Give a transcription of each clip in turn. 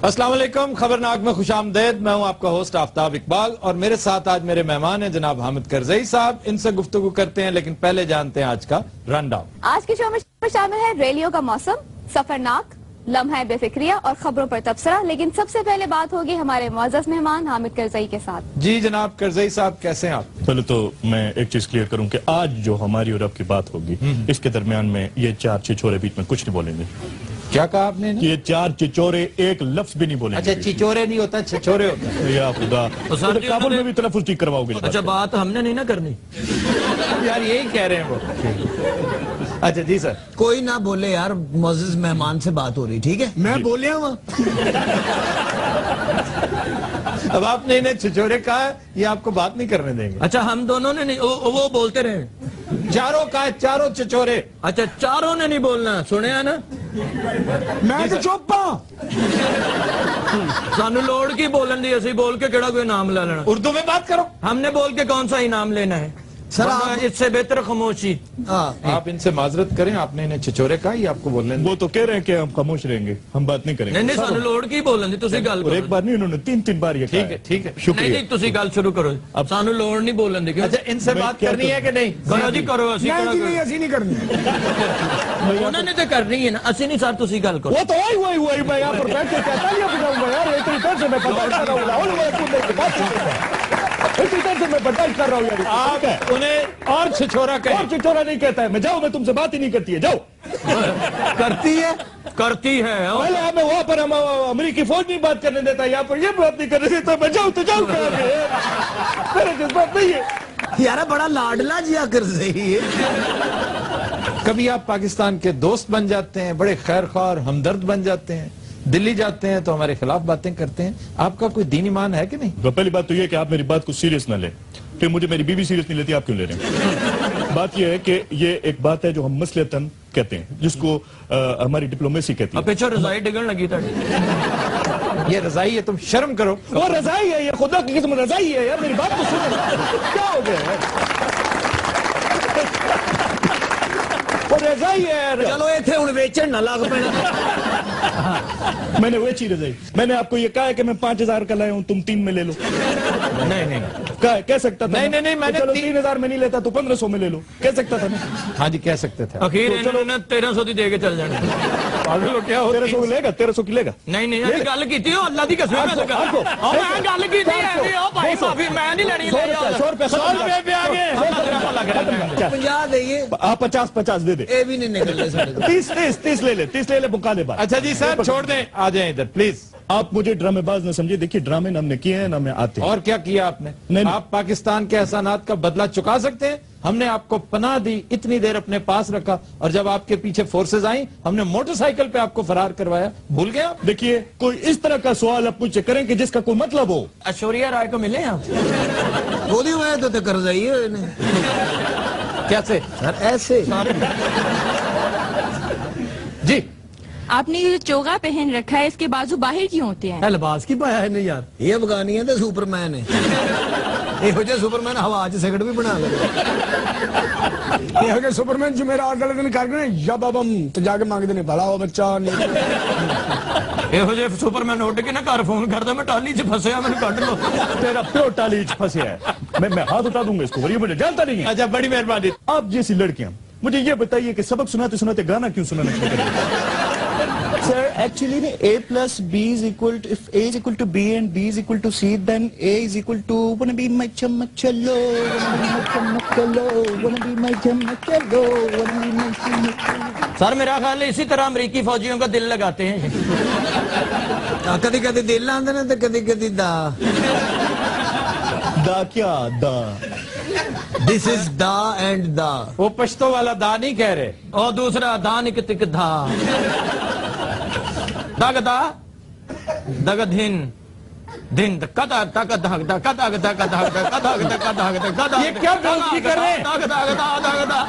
السلام علیکم، خبرناک میں خوش آمدید۔ میں ہوں آپ کا ہوسٹ آفتاب اقبال اور میرے ساتھ آج میرے مہمان ہیں جناب حامد کرزئی صاحب۔ ان سے گفتگو کرتے ہیں لیکن پہلے جانتے ہیں آج کا رن ڈاؤن۔ آج کے شو میں شامل ہے ریلیوں کا موسم، سفرناک، لمحہ بے فکریہ اور خبروں پر تبصرہ۔ لیکن سب سے پہلے بات ہوگی ہمارے معزز مہمان حامد کرزئی کے ساتھ۔ جی جناب کرزئی صاحب، کیسے ہیں آپ؟ پہلے تو میں ایک چیز کلیئر کروں کہ آج جو ہماری اور آپ کی بات ہوگی اس کے درمیان میں یہ چار چچورے بیچ میں کچھ نہیں بولیں گے۔ کیا کہا آپ نے؟ یہ چار چچورے ایک لفظ بھی نہیں بولیں گے۔ اچھا، چچورے نہیں ہوتا، چھچورے ہوتا ہے۔ یا خدا، کابل میں بھی تلفظ ٹھیک کرواؤ گے؟ اچھا، بات ہم نے نہیں نہ کرنی یار، یہی کہہ رہے ہیں وہ۔ اچھا جی سر، کوئی نہ بولے یار، معزز مہمان سے بات ہو رہی، ٹھیک ہے؟ میں بولیا ہوں۔ اب آپ نے انہیں چھچورے کہا ہے، یہ آپ کو بات نہیں کرنے دیں گے۔ اچھا، ہم دونوں نے نہیں، وہ بولتے رہے۔ چاروں کہا ہے، چاروں چچورے۔ اچھا، چاروں نے نہیں بولنا، سنے ہیں نا؟ میں تو چپ ہوں۔ سانو لوڑ کی بولن دی، اسی بول کے کیڑا کوئی نام لے لینا۔ اردو میں بات کرو۔ ہم نے بول کے کون سا انعام لینا ہے؟ سر اس سے بہتر خاموشی۔ آپ ان سے معذرت کریں، آپ نے انہیں چھچورے کہا، یہ آپ کو بولنے دیں۔ وہ تو کہہ رہے ہیں کہ ہم خاموش رہیں گے، ہم بات نہیں کریں گے۔ نہیں، سانو لوڑ کی بولن دی، تسی گل اور ایک کرو۔ بار نہیں، انہوں نے تین بار یہ کہا ٹھیک ہے، ٹھیک ہے، نہیں شکریہ۔ نہیں، تسی گل شروع کرو۔ اب سانو لوڑ نہیں بولن دی۔ اچھا، ان سے بات کرنی ہے کہ نہیں؟ کرو جی، کرو، اسی کرو۔ اسی نہیں کرنی۔ انہوں نے تو کرنی ہے نا، اسی نہیں سر، تسی گل کرو۔ وہ تو وہی میں یہاں پر بیٹھ کے کہتا نہیں بجاؤں گا یار، اتنی دیر سے میں برداشت کر رہا ہوں، اتنی دیر سے میں برداشت کر رہا ہوں یار۔ آپ انہیں اور چھچورا کہیں۔ اور چچورا نہیں کہتا ہے، میں جاؤں، میں تم سے بات ہی نہیں کرتی ہے، جاؤ۔ کرتی ہے، کرتی ہے۔ پہلے ہمیں وہاں پر ہم امریکی فوج نہیں بات کرنے دیتا، یہاں پر یہ بات نہیں کرنے دیتا، میں جاؤں تو جاؤں کہاں پہ؟ میرے جذبات نہیں ہے یارا، بڑا لاڈلا جیا کرزئی ہے۔ کبھی آپ پاکستان کے دوست بن جاتے ہیں، بڑے خیر خواہ اور ہمدرد بن جاتے ہیں، دلی جاتے ہیں تو ہمارے خلاف باتیں کرتے ہیں۔ آپ کا کوئی دین ایمان ہے کہ نہیں؟ پہلی بات تو یہ کہ آپ میری بات کو سیریس نہ لیں، پھر مجھے میری بیوی سیریس نہیں لیتی، آپ کیوں لے رہے ہیں؟ بات یہ ہے کہ یہ ایک بات ہے جو ہم مسلطن کہتے ہیں، جس کو ہماری ڈپلومیسی کہتی ہے۔ پیچھے رضائی ڈگن لگی تھا۔ یہ رضائی ہے، تم شرم کرو۔ وہ رضائی ہے، یہ خدا کی قسم رضائی ہے یار، میری بات تو سنو، کیا ہو گیا ہے؟ وہ رضائی ہے یار۔ چلو ایتھے ہن ویچن نہ لگ پینا۔ میں نے ویچی رضائی، میں نے آپ کو یہ کہا ہے کہ میں 5000 کا لایا ہوں، تم 3 میں لے لو۔ نہیں، کہہ سکتا تھا۔ نہیں، میں نے 3000 میں نہیں لیتا تو 1500 میں لے لو، کہہ سکتا تھا نا۔ ہاں جی، کہہ سکتے تھے۔ اخیر انہوں نے 1300 دی دے کے چل جانا۔ کیا ہو 1300 لے گا، 1300 کی لے گا۔ نہیں نہیں، ابھی گل کیتی ہو، اللہ دی قسم میں میں گل کیتی ہے، او بھائی معافی میں نہیں لڑی۔ 100 روپے پہ آ گئے۔ 50 دئیے، آپ 50 دے دے۔ اے بھی نہیں نکلنے سارے۔ 30 لے لے، مکا دے بات۔ اچھا جی سر، چھوڑ دیں، آ جائیں ادھر پلیز۔ آپ مجھے ڈرامے باز نہ سمجھے، دیکھیے ڈرامے نہ ہم نے کیے ہیں، نہ ہمیں آتے ہیں۔ اور کیا کیا آپ نے؟ نہیں۔ آپ پاکستان کے احسانات کا بدلہ چکا سکتے ہیں؟ ہم نے آپ کو پناہ دی، اتنی دیر اپنے پاس رکھا، اور جب آپ کے پیچھے فورسز آئیں ہم نے موٹر سائیکل پہ آپ کو فرار کروایا، بھول گئے آپ؟ دیکھیے، کوئی اس طرح کا سوال آپ مجھ سے کریں کہ جس کا کوئی مطلب ہو۔ ایشوریا رائے کو ملے آپ؟ گودی ہوئے تو کرزئی ہے۔ کیسے؟ سر ایسے جی، آپ نے یہ چوگا پہن رکھا ہے، اس کے بازو باہر کیوں ہوتے ہیں؟ لباس کی پایا ہے نہیں یار، یہ افغانی ہے تو سپر مین ہے۔ یہ جو سپر مین ہوا سیکٹ بھی بنا لے۔ یہ ہے کہ سپرمین جو میرا آگلے دن کر گئے یا بابم تو جا کے مانگ دینے بھلا ہو بچہ نہیں۔ یہ جو سپر مین اٹھ کے نا گھر فون کرتا، میں ٹالی چ پھسیا، میں کٹ لو۔ تیرا پیو ٹالی پھنسیا ہے، میں ہاتھ اٹھا دوں گا اس کو، یہ مجھے جانتا نہیں ہے۔ اچھا، بڑی مہربانی۔ آپ جیسی لڑکیاں مجھے یہ بتائیے کہ سبق سناتے سناتے گانا کیوں سنانا شروع کر دیا؟ Sir, actually, A plus B is equal to, if A is equal to B and B is equal to C, then A is equal to, wanna be my chamachalo, wanna be my chamachalo, wanna be my chamachalo, wanna be my chamachalo. سر میرا خیال ہے اسی طرح امریکی فوجیوں کا دل لگاتے ہیں۔ کدی کدی دل لاندے نے تے کدی کدی دا۔ دا کیا دا؟ دس از دا اینڈ دا۔ وہ پشتو والا دا نہیں کہہ رہے۔ اور دوسرا دا نک تک دھا، دگ دا دگ دھن دھن کدا دگ دگ دا کدا دگ دگ دا کدا دگ دگ دا۔ یہ کیا غلطی کر رہے ہیں؟ دگ دگ دا دگ دا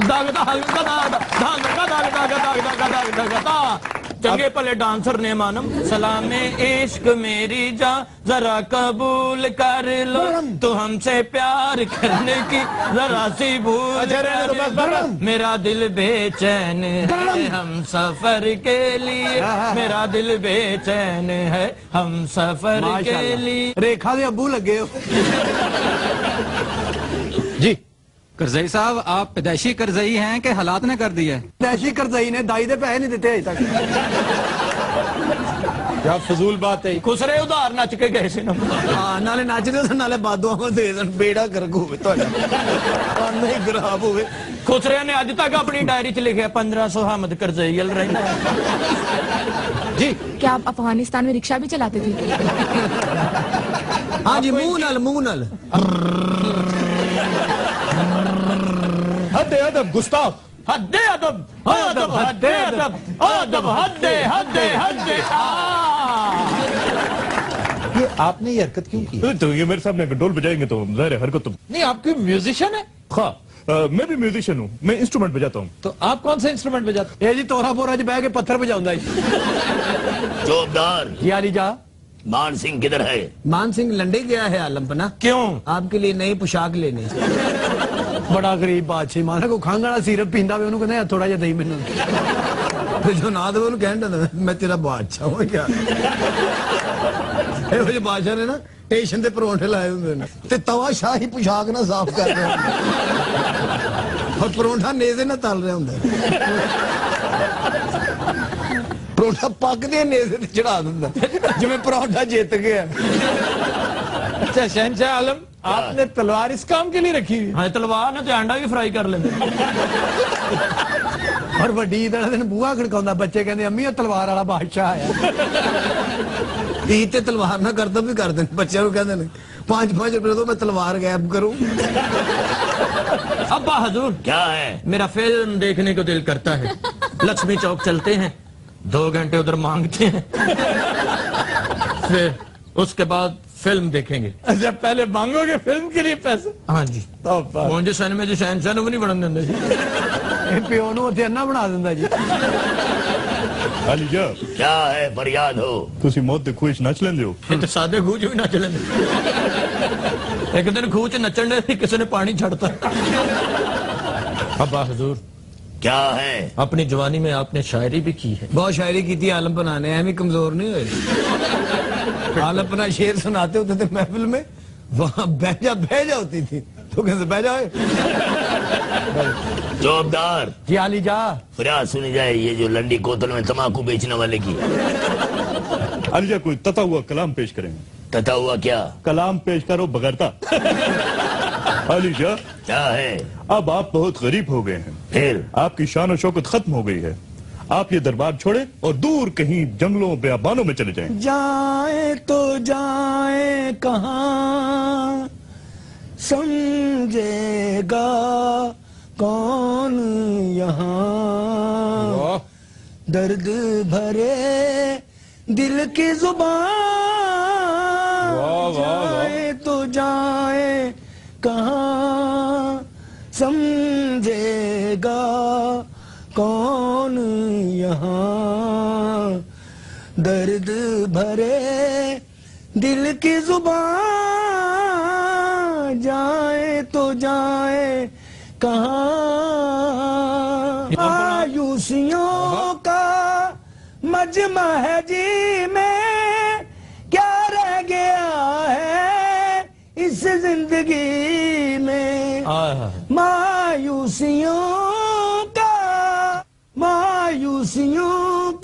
دگ دگ کدا دھن کدا دگ دگ دگ دگ دا۔ चंगे भले डांसर ने मानम सलामे इश्क मेरी जा जरा कबूल कर लो तो हमसे प्यार करने की जरा सी भूल कर लो। मेरा दिल बेचैन है हम सफर के लिए मेरा दिल बेचैन है हम सफर के लिए। रेखा दे अब्बू लगे हो जी करजई साहब, आप पैदाइशी करजई हैं कि हालात ने कर दिया है? पैदाइशी करजई ने दाई दे पैसे नहीं देते अजे तक। क्या फजूल बात है। खुसरे उधार नच के गए से ना हाँ, नाले नचदे सन नाले बादुआं दे सन, बेड़ा गर्क होवे तुहाडा, नहीं खराब होवे। खुसरे ने अज तक अपनी डायरी च लिखा 1500 हामद करजई रहना। जी क्या आप अफगानिस्तान में रिक्शा भी चलाते थे? हाँ जी, मुंह नाल हद अदब गुस्ताफ, हद्दे अदब अदब हद्दे अदब अदब हद्दे हद्दे हद्दे। ये आपने ये हरकत क्यों की? तो ये मेरे सामने ढोल बजाएंगे तो जाहिर है हरकत तो नहीं, आप कोई म्यूजिशियन है? हाँ, मैं भी म्यूजिशियन हूँ, मैं इंस्ट्रूमेंट बजाता हूँ। तो आप कौन सा इंस्ट्रूमेंट बजाते? ये जी तोरा बोरा च बह के पत्थर बजाउंदा जी। चौबदार जी आली जा। मान सिंह किधर है? मान सिंह लंडे गया है आलमपना। क्यों? आपके लिए नई पोशाक लेने। बड़ा गरीब बादशाह माना को खंघ वाला सिरप पींदा वे ओनू कहंदा थोड़ा जिहा दई मैनूं। फिर जो ना दे ओनू कहंदा मैं तेरा बादशाह हूं क्या। ਇਹੋ ਜਿਹੇ ਬਾਦਸ਼ਾਹ ਨੇ ਨਾ ਸਟੇਸ਼ਨ ਤੇ ਪਰੌਂਠੇ ਲਾਏ ਹੁੰਦੇ ਨੇ ਤੇ ਤਵਾ ਸ਼ਾਹੀ ਪੁਸ਼ਾਕ ਨਾਲ ਸਾਫ਼ ਕਰ ਰਿਹਾ ਹੁੰਦਾ ਔਰ ਪਰੌਂਠਾ ਨੇਜ਼ੇ ਨਾਲ ਤਲ ਰਿਹਾ ਹੁੰਦਾ ਪਰੌਂਠਾ ਪੱਕਦੇ ਨੇਜ਼ੇ ਤੇ ਚੜਾ ਦਿੰਦਾ ਜਿਵੇਂ ਪਰੌਂਠਾ ਜਿੱਤ ਗਿਆ। अच्छा शहनशाह आलम, आपने तलवार इस काम के लिए रखी हुई? हाँ, तलवार ने तो अंडा भी फ्राई कर लेंगे। और वड्डी ईद वाले दिन बूहा खड़काउंदा, बच्चे कहंदे अम्मी ओ तलवार वाला बादशाह आया। ईद ते तलवार ना करतब भी कर दें, बच्चों को कहते हैं 5-5 रुपए दो मैं तलवार गायब करूं। अब्बा हजूर क्या है? मेरा फिल्म देखने को दिल करता है। लक्ष्मी चौक चलते हैं, 2 घंटे उधर मांगते हैं, फिर उसके बाद फिल्म देखेंगे। अच्छा, पहले मांगोगे फिल्म के लिए पैसे? हाँ जी। तो मुझे सन में जो शहनशाह भी नहीं बनन देंगे जी। प्यो नूं उत्थे अन्ना बना दिंदा जी। अली जा, क्या है फरियाद हो? तुसी मौत दे खूह च नच लेंदे हो? ये तो सादे खूह च भी नच लेंगे। एक दिन खूह च नचन दे किसी ने पानी छड़ता। अब्बा हजूर, क्या है? अपनी जवानी में आपने शायरी भी की है। बहुत शायरी की थी आलम बनाने, एम ही कमजोर नहीं हुए। आलम अपना शेर सुनाते होते थे महफिल में, वहां बह जा होती थी तो कहते बह जाओ। चौबदार जी आली जा। फरियाद सुनी जाए ये जो लंडी कोतल में तमाकू बेचने वाले की। अली जा, कोई तता हुआ कलाम पेश करेंगे। तथा हुआ क्या? कलाम पेश करो बगैरता। अली जा, क्या है? अब आप बहुत गरीब हो गए हैं, फिर आपकी शान और शौकत खत्म हो गई है। आप ये दरबार छोड़े और दूर कहीं जंगलों बेआबानों में चले जाएं। जाए तो जाए कहाँ समझेगा कौन यहाँ, दर्द भरे दिल की जुबान। जाए तो जाए कहाँ समझेगा कौन यहाँ, दर्द भरे दिल की जुबान। जाए तो जाए कहाँ, मायूसियों का मजमा है जी में, क्या रह गया है इस जिंदगी में। मायूसियों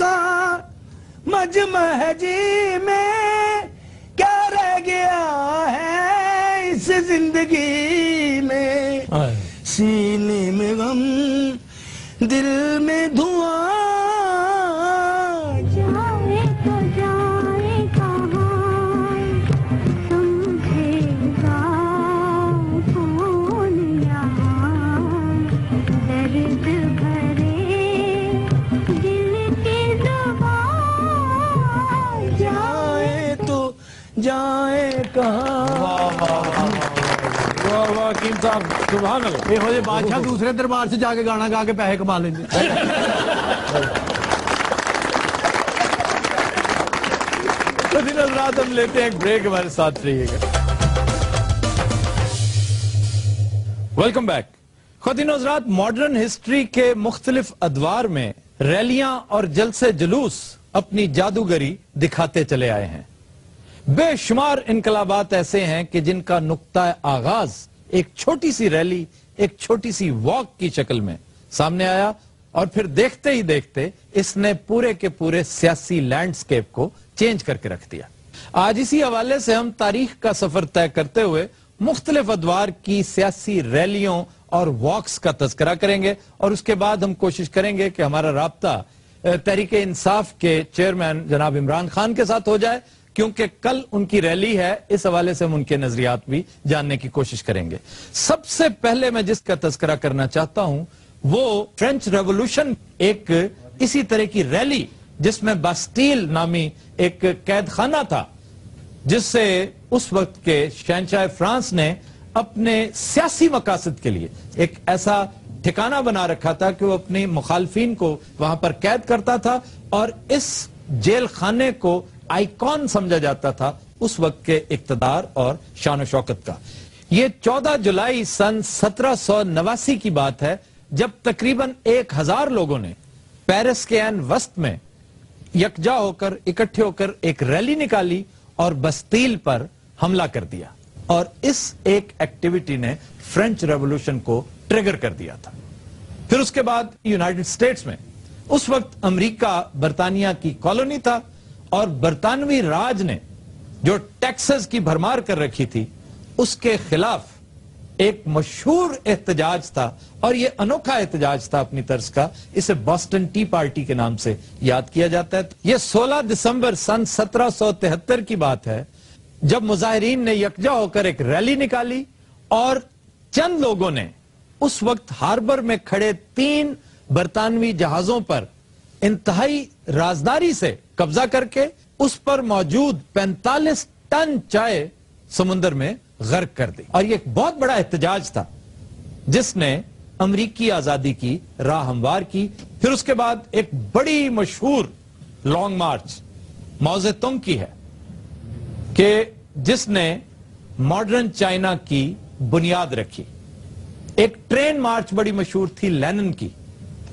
का मजमा है जी में, क्या रह गया है इस जिंदगी में। सीने में गम, दिल में धुआं। जाए तो जाए कहाँ समझेगा कौन यहाँ, दर्द भरे दिल की जुबान। जाए तो जाए कहाँ। वाह वाह कीम साहब, सुभान अल्लाह। ਇਹੋ ਜਿਹੇ ਬਾਦਸ਼ਾਹ ਦੂਸਰੇ ਦਰਬਾਰ 'ਚ ਜਾ ਕੇ ਗਾਣਾ ਗਾ ਕੇ ਪੈਸੇ ਕਮਾ ਲੈਂਦੇ। हजरात हम लेते हैं एक ब्रेक, हमारे साथ रहिएगा। Welcome back. ख़वातीन और हज़रात, मॉडर्न हिस्ट्री के मुख्तलिफ अदवार में रैलियां और जलसे जुलूस अपनी जादूगरी दिखाते चले आए हैं। बेशुमार इनकलाबात ऐसे हैं कि जिनका नुक्ता आगाज एक छोटी सी रैली, एक छोटी सी वॉक की शक्ल में सामने आया और फिर देखते ही देखते इसने पूरे के पूरे सियासी लैंडस्केप को चेंज करके रख दिया। आज इसी हवाले से हम तारीख का सफर तय करते हुए मुख्तलिफ अदवार की सियासी रैलियों और वॉक्स का तज़किरा करेंगे और उसके बाद हम कोशिश करेंगे कि हमारा राब्ता तहरीक इंसाफ के चेयरमैन जनाब इमरान खान के साथ हो जाए, क्योंकि कल उनकी रैली है। इस हवाले से हम उनके नजरियात भी जानने की कोशिश करेंगे। सबसे पहले मैं जिसका तज़किरा करना चाहता हूं वो फ्रेंच रेवोल्यूशन, एक इसी तरह की रैली जिसमें बास्टील नामी एक कैद खाना था, जिससे उस वक्त के शहंशाह फ्रांस ने अपने सियासी मकासद के लिए एक ऐसा ठिकाना बना रखा था कि वो अपने मुखालफिन को वहां पर कैद करता था और इस जेल खाने को आइकॉन समझा जाता था उस वक्त के इक्तदार और शान शौकत का। ये 14 जुलाई सन 1789 की बात है, जब तकरीबन 1000 लोगों ने पेरिस के एन वस्त में यकजा होकर, इकट्ठे होकर एक रैली निकाली और बस्तील पर हमला कर दिया। और इस एक एक्टिविटी ने फ्रेंच रेवोल्यूशन को ट्रिगर कर दिया था। फिर उसके बाद यूनाइटेड स्टेट्स में, उस वक्त अमेरिका बरतानिया की कॉलोनी था और बरतानवी राज ने जो टैक्सेस की भरमार कर रखी थी उसके खिलाफ एक मशहूर एहतजाज था, और यह अनोखा एहतजाज था अपनी तर्ज का। इसे बॉस्टन टी पार्टी के नाम से याद किया जाता है। यह 16 दिसंबर सन 1773 की बात है, जब मुजाहिरीन ने यकजा होकर एक रैली निकाली और चंद लोगों ने उस वक्त हार्बर में खड़े 3 बरतानवी जहाजों पर इंतहाई राजदारी से कब्जा करके उस पर मौजूद 45 टन चाय समुद्र में गर्क कर दी। और यह एक बहुत बड़ा एहतजाज था जिसने अमरीकी आजादी की राह हमवार की। फिर उसके बाद एक बड़ी मशहूर लॉन्ग मार्च माओ ज़ेतुंग की है कि जिसने मॉडर्न चाइना की बुनियाद रखी। एक ट्रेन मार्च बड़ी मशहूर थी लेनिन की,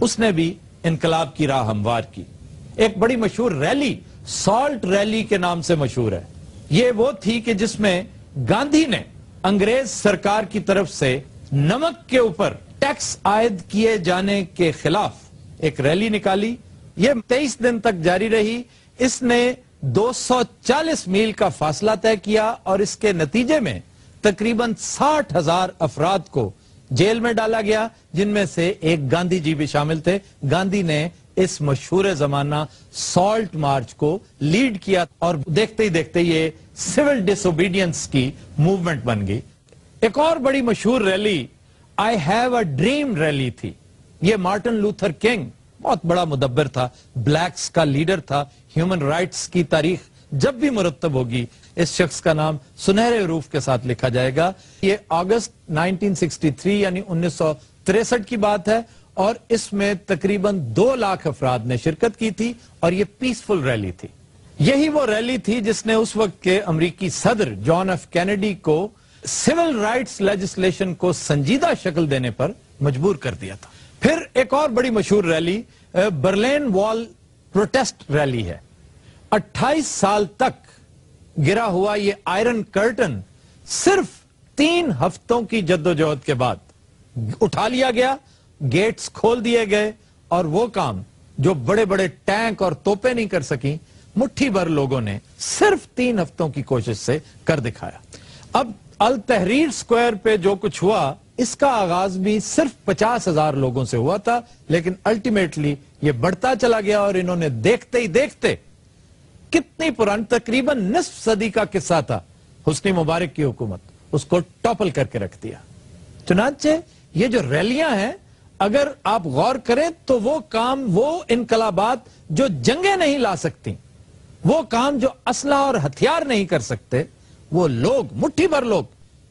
उसने भी इनकलाब की राह हमवार की। एक बड़ी मशहूर रैली सॉल्ट रैली के नाम से मशहूर है। यह वो थी कि जिसमें गांधी ने अंग्रेज सरकार की तरफ से नमक के ऊपर टैक्स आयद किए जाने के खिलाफ एक रैली निकाली। यह 23 दिन तक जारी रही। इसने 240 मील का फासला तय किया और इसके नतीजे में तकरीबन 60,000 अफराद को जेल में डाला गया, जिनमें से एक गांधी जी भी शामिल थे। गांधी ने इस मशहूर जमाना सॉल्ट मार्च को लीड किया और देखते ही देखते ये सिविल डिसोबीडियंस की मूवमेंट बन गई। एक और बड़ी मशहूर rally I have a dream rally थी। ये मार्टिन लूथर किंग बहुत बड़ा मुदब्बिर था, ब्लैक्स का लीडर था। ह्यूमन राइट्स की तारीख जब भी मुरत्तब होगी इस शख्स का नाम सुनहरे हरूफ के साथ लिखा जाएगा। ये अगस्त 1963 यानी 1963 की बात है और इसमें तकरीबन 2 लाख अफराद ने शिरकत की थी और ये पीसफुल रैली थी। यही वो रैली थी जिसने उस वक्त के अमेरिकी सदर जॉन एफ कैनेडी को सिविल राइट्स लेजिस्लेशन को संजीदा शक्ल देने पर मजबूर कर दिया था। फिर एक और बड़ी मशहूर rally Berlin wall protest rally है। 28 साल तक गिरा हुआ ये आयरन कर्टन सिर्फ 3 हफ्तों की जद्दोजहद के बाद उठा लिया गया, गेट्स खोल दिए गए और वो काम जो बड़े बड़े टैंक और तोपें नहीं कर सकी, मुट्ठी भर लोगों ने सिर्फ 3 हफ्तों की कोशिश से कर दिखाया। अब अल तहरीर स्क्वायर पे जो कुछ हुआ इसका आगाज भी सिर्फ 50,000 लोगों से हुआ था, लेकिन अल्टीमेटली ये बढ़ता चला गया और इन्होंने देखते ही देखते कितनी पुरानी, तकरीबन निस्फ सदी का किस्सा था, हुस्नी मुबारक की हुकूमत उसको टॉपल करके रख दिया। चुनांचे ये जो रैलियां हैं, अगर आप गौर करें तो वो काम, वो इनकलाबात जो जंगें नहीं ला सकती, वो काम जो असला और हथियार नहीं कर सकते, वो लोग, मुट्ठी भर लोग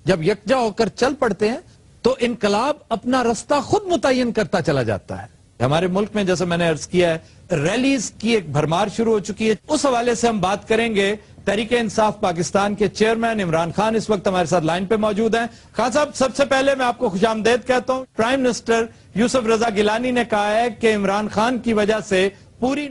जब यकजा होकर चल पड़ते हैं तो इनकलाब अपना रास्ता खुद मुतय्यन करता चला जाता है। हमारे मुल्क में जैसे मैंने अर्ज किया है, रैलीज की एक भरमार शुरू हो चुकी है। उस हवाले से हम बात करेंगे تحریک انصاف پاکستان کے چیئرمین عمران خان اس وقت ہمارے ساتھ لائن پہ موجود ہیں. خان صاحب، سب سے پہلے میں آپ کو خوش آمدید کہتا ہوں. پرائم منسٹر یوسف رضا گیلانی نے کہا ہے کہ عمران خان کی وجہ سے پوری